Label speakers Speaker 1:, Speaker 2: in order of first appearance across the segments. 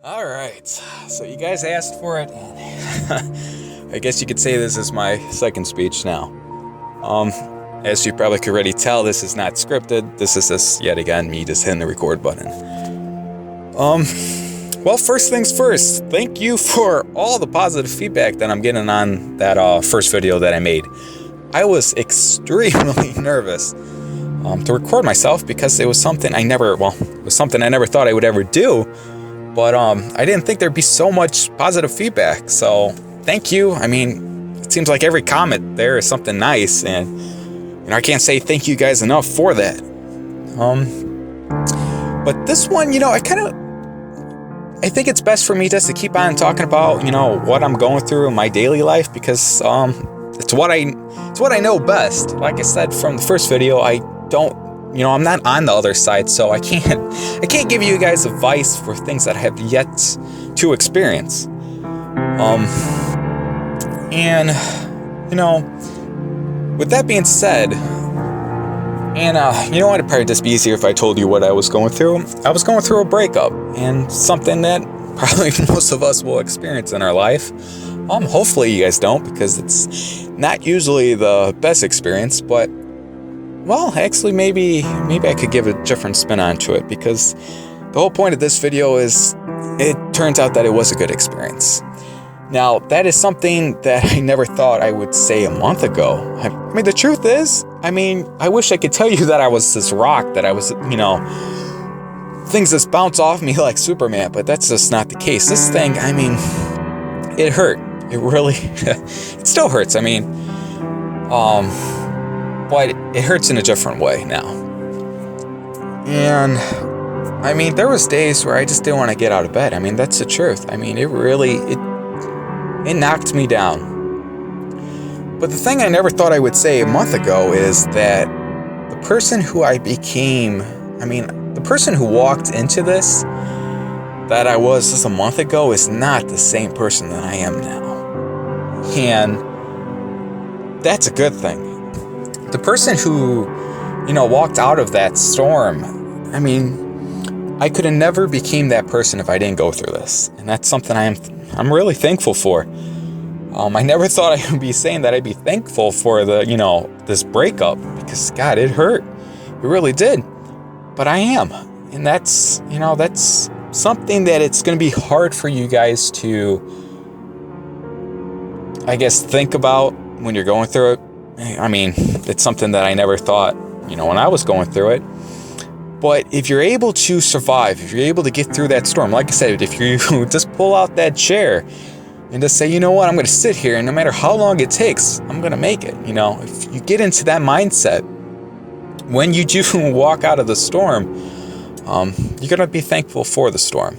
Speaker 1: All right, so you guys asked for it, and I guess you could say this is my second speech now. As you probably could already tell, this is not scripted. This is just yet again me just hitting the record button. Well, first things first, thank you for all the positive feedback that I'm getting on that first video that I made. I was extremely nervous to record myself because it was something I never thought I would ever do. But I didn't think there'd be so much positive feedback. So thank you. I mean, it seems like every comment there is something nice, and I can't say thank you guys enough for that. But this one, I think it's best for me just to keep on talking about, what I'm going through in my daily life, because it's what I know best. Like I said from the first video, I'm not on the other side, so I can't give you guys advice for things that I have yet to experience. With that being said, and you know what, it'd probably just be easier if I told you what I was going through. I was going through a breakup, and something that probably most of us will experience in our life. Hopefully you guys don't, because it's not usually the best experience, but well, actually, maybe I could give a different spin onto it, because the whole point of this video is it turns out that it was a good experience. Now, that is something that I never thought I would say a month ago. I mean, the truth is, I wish I could tell you that I was this rock, that I was, things just bounce off me like Superman, but that's just not the case. This thing, it hurt. It really, it still hurts. But it hurts in a different way now. And there was days where I just didn't want to get out of bed. That's the truth. It knocked me down. But the thing I never thought I would say a month ago is that the person who I became, the person who walked into this that I was just a month ago is not the same person that I am now. And that's a good thing. The person who, walked out of that storm, I could have never became that person if I didn't go through this. And that's something I'm really thankful for. I never thought I would be saying that I'd be thankful for this breakup, because God, it hurt. It really did. But I am. And that's something that it's going to be hard for you guys to, I guess, think about when you're going through it. It's something that I never thought, when I was going through it. But if you're able to survive, if you're able to get through that storm, like I said, if you just pull out that chair and just say, you know what, I'm going to sit here, and no matter how long it takes, I'm going to make it. If you get into that mindset, when you do walk out of the storm, you're going to be thankful for the storm.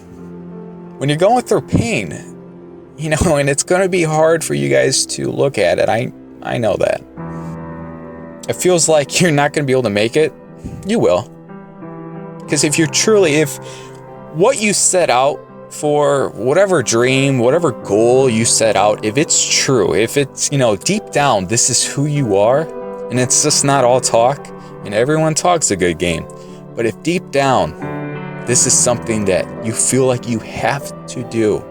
Speaker 1: When you're going through pain, and it's going to be hard for you guys to look at it. I know that. It feels like you're not going to be able to make it. You will. Because if what you set out for, whatever dream, whatever goal you set out, if it's true, if it's, deep down, this is who you are, and it's just not all talk, and everyone talks a good game. But if deep down, this is something that you feel like you have to do,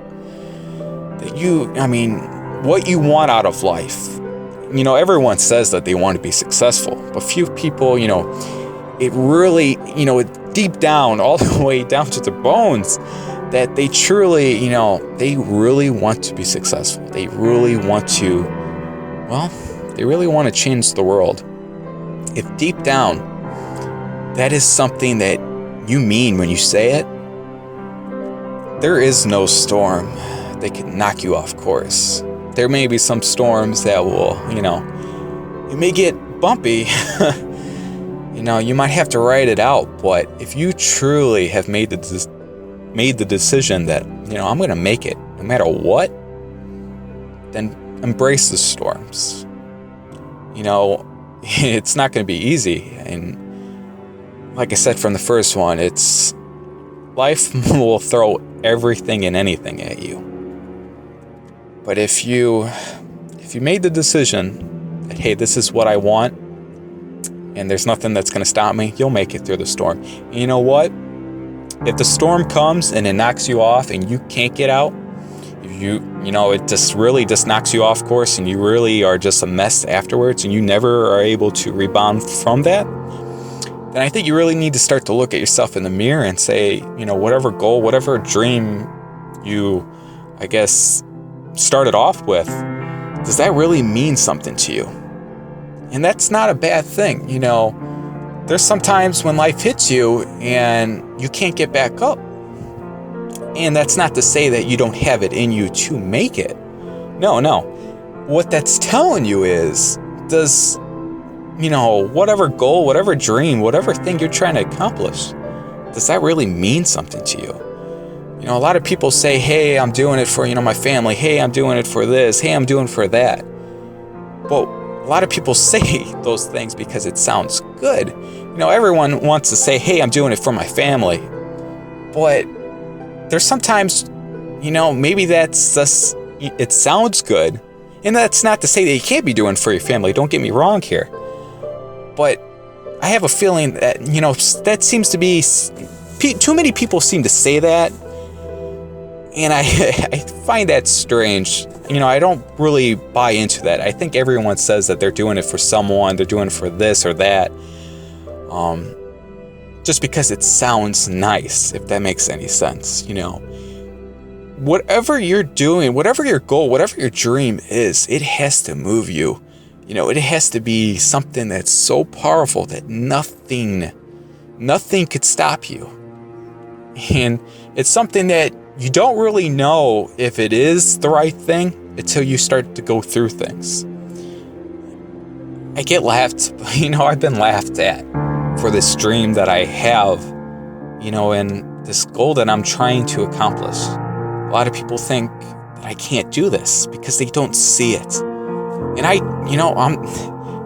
Speaker 1: that what you want out of life. Everyone says that they want to be successful, but few people, it really, deep down, all the way down to the bones, that they truly, they really want to be successful. They really want to, change the world. If deep down, that is something that you mean when you say it, there is no storm that can knock you off course. There may be some storms that will, it may get bumpy. You might have to ride it out. But if you truly have made the decision that, I'm going to make it no matter what, then embrace the storms. It's not going to be easy. And like I said from the first one, life will throw everything and anything at you. But if you made the decision that, hey, this is what I want, and there's nothing that's going to stop me, you'll make it through the storm. And you know what? if the storm comes and it knocks you off and you can't get out, it just knocks you off course and you really are just a mess afterwards and you never are able to rebound from that, then I think you really need to start to look at yourself in the mirror and say, whatever goal, whatever dream you, I guess, started off with, does that really mean something to you? And that's not a bad thing. There's sometimes when life hits you and you can't get back up. And that's not to say that you don't have it in you to make it. No. What that's telling you is, does, whatever goal, whatever dream, whatever thing you're trying to accomplish, does that really mean something to you? A lot of people say, hey, I'm doing it for, my family. Hey, I'm doing it for this. Hey, I'm doing it for that. But a lot of people say those things because it sounds good. Everyone wants to say, hey, I'm doing it for my family. But there's sometimes, maybe that's just, it sounds good. And that's not to say that you can't be doing it for your family. Don't get me wrong here. But I have a feeling that, that seems to be, too many people seem to say that. And I find that strange. I don't really buy into that. I think everyone says that they're doing it for someone, they're doing it for this or that. Just because it sounds nice, if that makes any sense, Whatever you're doing, whatever your goal, whatever your dream is, it has to move you. It has to be something that's so powerful that nothing could stop you. And it's something that you don't really know if it is the right thing until you start to go through things. I get laughed, I've been laughed at for this dream that I have, and this goal that I'm trying to accomplish. A lot of people think that I can't do this because they don't see it. And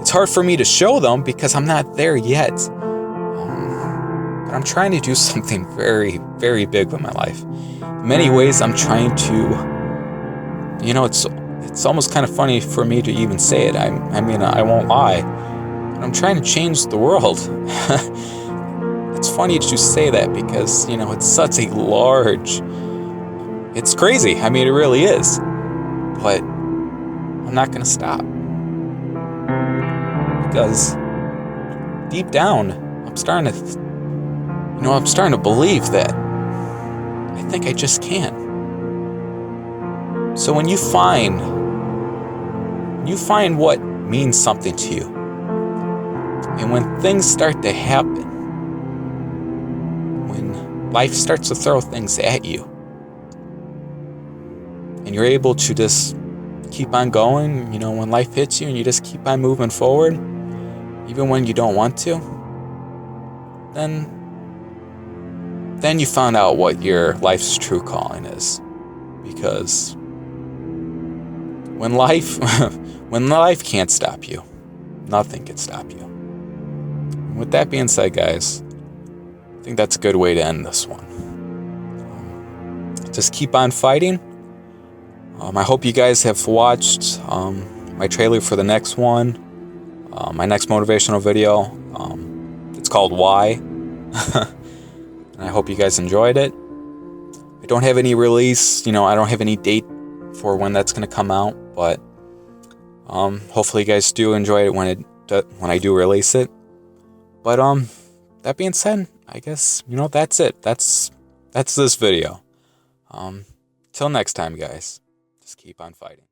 Speaker 1: it's hard for me to show them because I'm not there yet. But I'm trying to do something very, very big with my life. In many ways, I'm trying to, it's almost kind of funny for me to even say it. I won't lie. But I'm trying to change the world. It's funny to say that because, it's such a large, it's crazy. It really is. But I'm not going to stop. Because deep down, I'm starting to believe that I think I just can. So when you find what means something to you, and when things start to happen, when life starts to throw things at you, and you're able to just keep on going, when life hits you and you just keep on moving forward, even when you don't want to, then you found out what your life's true calling is. Because when life can't stop you, nothing can stop you. And with that being said, guys, I think that's a good way to end this one. Just keep on fighting. I hope you guys have watched my trailer for the next one, my next motivational video. It's called Why. And I hope you guys enjoyed it. I don't have any release, I don't have any date for when that's going to come out, but hopefully you guys do enjoy it when I do release it. But that being said, I guess, that's it. That's this video. Till next time, guys. Just keep on fighting.